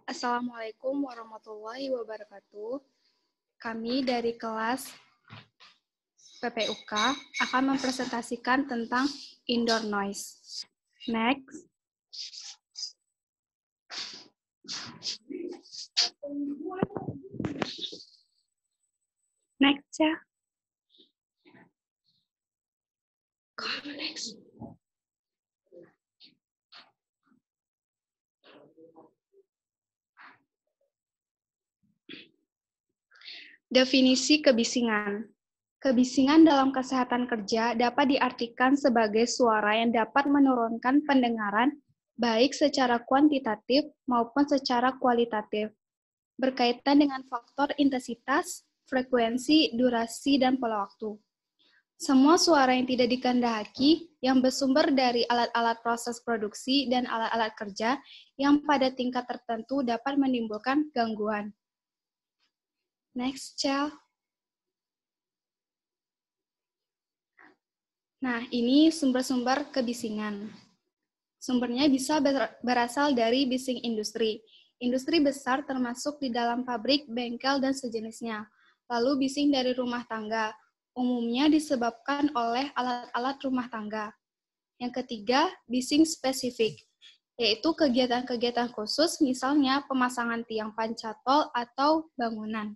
Assalamualaikum warahmatullahi wabarakatuh. Kami dari kelas PPUK akan mempresentasikan tentang indoor noise. Next. Next ya. Next. Definisi kebisingan. Kebisingan dalam kesehatan kerja dapat diartikan sebagai suara yang dapat menurunkan pendengaran baik secara kuantitatif maupun secara kualitatif, berkaitan dengan faktor intensitas, frekuensi, durasi, dan pola waktu. Semua suara yang tidak dikehendaki, yang bersumber dari alat-alat proses produksi dan alat-alat kerja yang pada tingkat tertentu dapat menimbulkan gangguan. Next, Chel. Nah, ini sumber-sumber kebisingan. Sumbernya bisa berasal dari bising industri. Industri besar termasuk di dalam pabrik, bengkel, dan sejenisnya. Lalu bising dari rumah tangga, umumnya disebabkan oleh alat-alat rumah tangga. Yang ketiga, bising spesifik, yaitu kegiatan-kegiatan khusus, misalnya pemasangan tiang pancatol atau bangunan.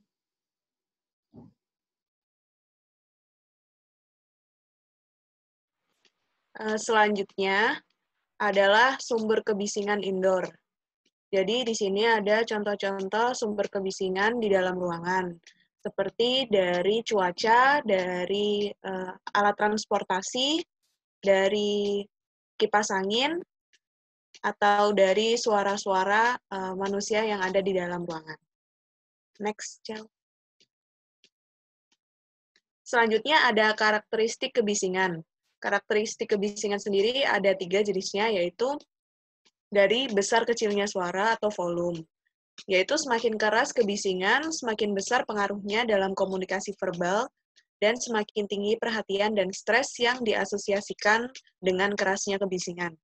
Selanjutnya adalah sumber kebisingan indoor. Jadi di sini ada contoh-contoh sumber kebisingan di dalam ruangan, seperti dari cuaca, dari alat transportasi, dari kipas angin, atau dari suara-suara manusia yang ada di dalam ruangan. Next, Cel. Selanjutnya ada karakteristik kebisingan. Karakteristik kebisingan sendiri ada 3 jenisnya, yaitu dari besar kecilnya suara atau volume. Yaitu semakin keras kebisingan, semakin besar pengaruhnya dalam komunikasi verbal, dan semakin tinggi perhatian dan stres yang diasosiasikan dengan kerasnya kebisingan.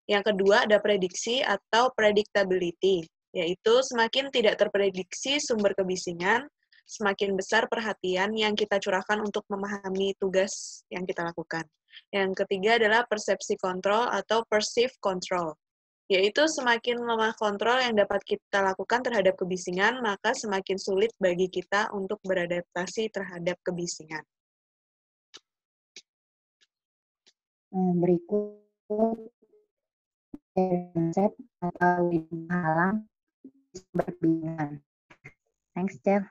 Yang kedua ada prediksi atau predictability, yaitu semakin tidak terprediksi sumber kebisingan, semakin besar perhatian yang kita curahkan untuk memahami tugas yang kita lakukan. Yang ketiga adalah persepsi kontrol atau perceived control, yaitu semakin lemah kontrol yang dapat kita lakukan terhadap kebisingan, maka semakin sulit bagi kita untuk beradaptasi terhadap kebisingan. Berikut konsep atau penghalang sumber kebisingan. Thanks, Jeff.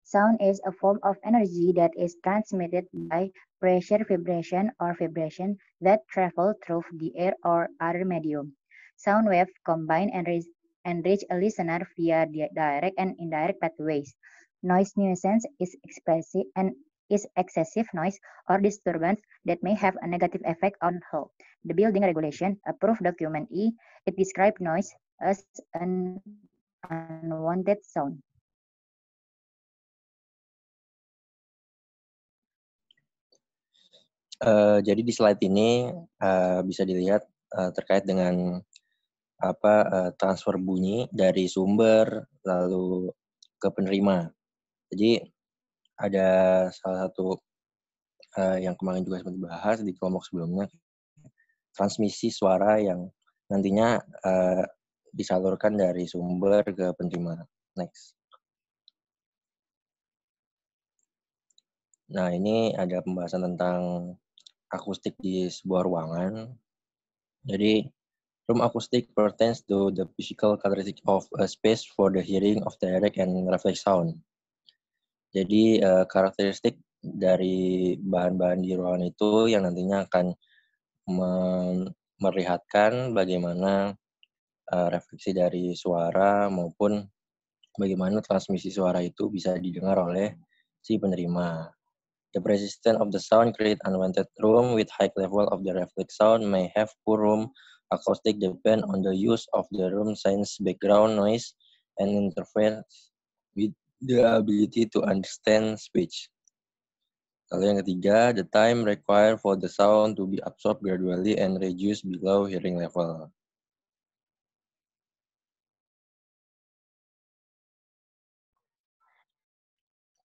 Sound is a form of energy that is transmitted by pressure, vibration, or vibration that travel through the air or other medium. Sound waves combine and reach a listener via the direct and indirect pathways. Noise nuisance is expressive and is excessive noise or disturbance that may have a negative effect on health. The Building Regulation, approved document E, it describes noise as an unwanted sound. Jadi di slide ini bisa dilihat terkait dengan transfer bunyi dari sumber lalu ke penerima. Jadi ada salah satu yang kemarin juga sempat dibahas di kelompok sebelumnya, transmisi suara yang nantinya disalurkan dari sumber ke penerima. Next. Nah, ini ada pembahasan tentang akustik di sebuah ruangan. Jadi, room acoustic pertains to the physical characteristic of a space for the hearing of direct and reflex sound. Jadi, karakteristik dari bahan-bahan di ruangan itu yang nantinya akan memperlihatkan bagaimana refleksi dari suara maupun bagaimana transmisi suara itu bisa didengar oleh si penerima. The persistence of the sound create unwanted room with high level of the reflex sound may have poor room acoustic depend on the use of the room science background noise and interference with the ability to understand speech. Lalu yang ketiga, the time required for the sound to be absorbed gradually and reduced below hearing level.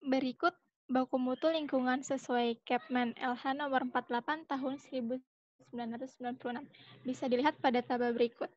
Berikut baku mutu lingkungan sesuai Kepmen LH nomor 48 tahun 1996. Bisa dilihat pada tabel berikut.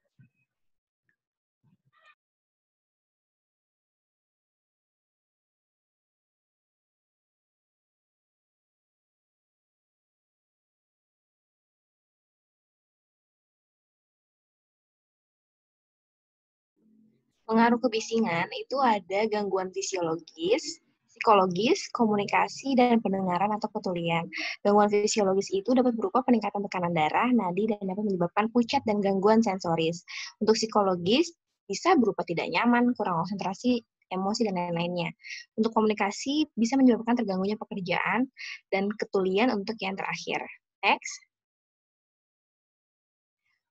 Pengaruh kebisingan itu ada gangguan fisiologis, psikologis, komunikasi, dan pendengaran atau ketulian. Gangguan fisiologis itu dapat berupa peningkatan tekanan darah, nadi, dan dapat menyebabkan pucat dan gangguan sensoris. Untuk psikologis, bisa berupa tidak nyaman, kurang konsentrasi, emosi, dan lain-lainnya. Untuk komunikasi, bisa menyebabkan terganggunya pekerjaan, dan ketulian untuk yang terakhir. Next.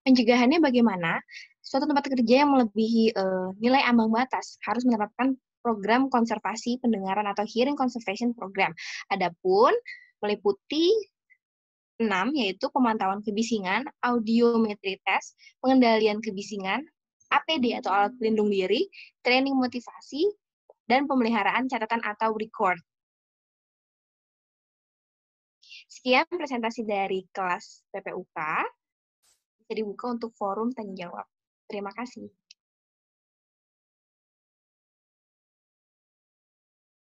Pencegahannya bagaimana? Suatu tempat kerja yang melebihi nilai ambang batas harus menerapkan program konservasi pendengaran atau hearing conservation program. Adapun meliputi 6, yaitu pemantauan kebisingan, audiometri test, pengendalian kebisingan, APD atau alat pelindung diri, training motivasi, dan pemeliharaan catatan atau record. Sekian presentasi dari kelas PPUK. Bisa dibuka untuk forum tanya jawab. Terima kasih.